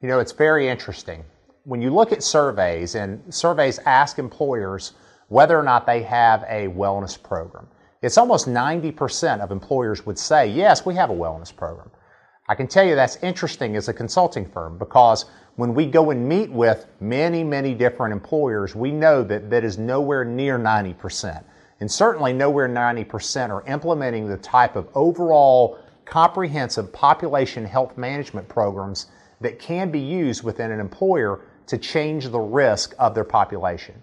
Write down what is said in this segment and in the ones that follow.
You know, it's very interesting. When you look at surveys, and surveys ask employers whether or not they have a wellness program, it's almost 90% of employers would say, yes, we have a wellness program. I can tell you that's interesting as a consulting firm, because when we go and meet with many, many different employers, we know that that is nowhere near 90%. And certainly nowhere 90% are implementing the type of overall comprehensive population health management programs that can be used within an employer to change the risk of their population.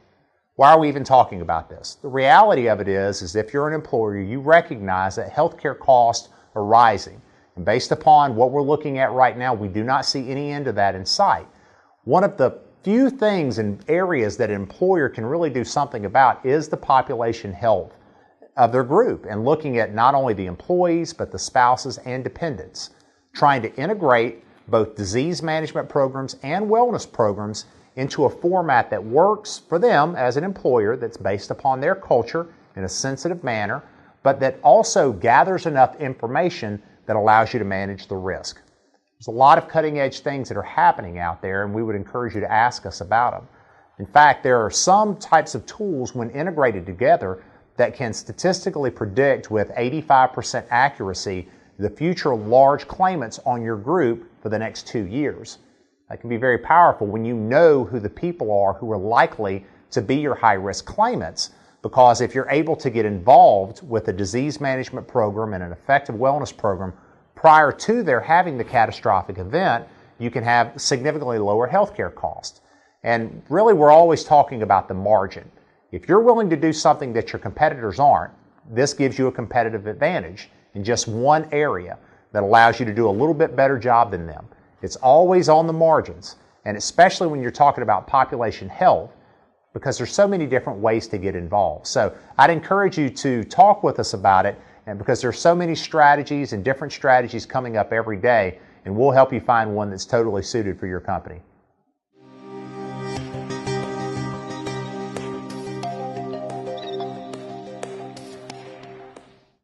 Why are we even talking about this? The reality of it is if you're an employer, you recognize that healthcare costs are rising. And based upon what we're looking at right now, we do not see any end to that in sight. One of the few things and areas that an employer can really do something about is the population health of their group, and looking at not only the employees but the spouses and dependents, trying to integrate both disease management programs and wellness programs into a format that works for them as an employer, that's based upon their culture in a sensitive manner, but that also gathers enough information that allows you to manage the risk. There's a lot of cutting edge things that are happening out there, and we would encourage you to ask us about them. In fact, there are some types of tools, when integrated together, that can statistically predict with 85% accuracy the future large claimants on your group for the next 2 years. That can be very powerful when you know who the people are who are likely to be your high-risk claimants, because if you're able to get involved with a disease management program and an effective wellness program prior to their having the catastrophic event, you can have significantly lower healthcare costs. And really, we're always talking about the margin. If you're willing to do something that your competitors aren't, this gives you a competitive advantage in just one area that allows you to do a little bit better job than them. It's always on the margins, and especially when you're talking about population health, because there's so many different ways to get involved. So I'd encourage you to talk with us about it, and because there's so many strategies and different strategies coming up every day, and we'll help you find one that's totally suited for your company.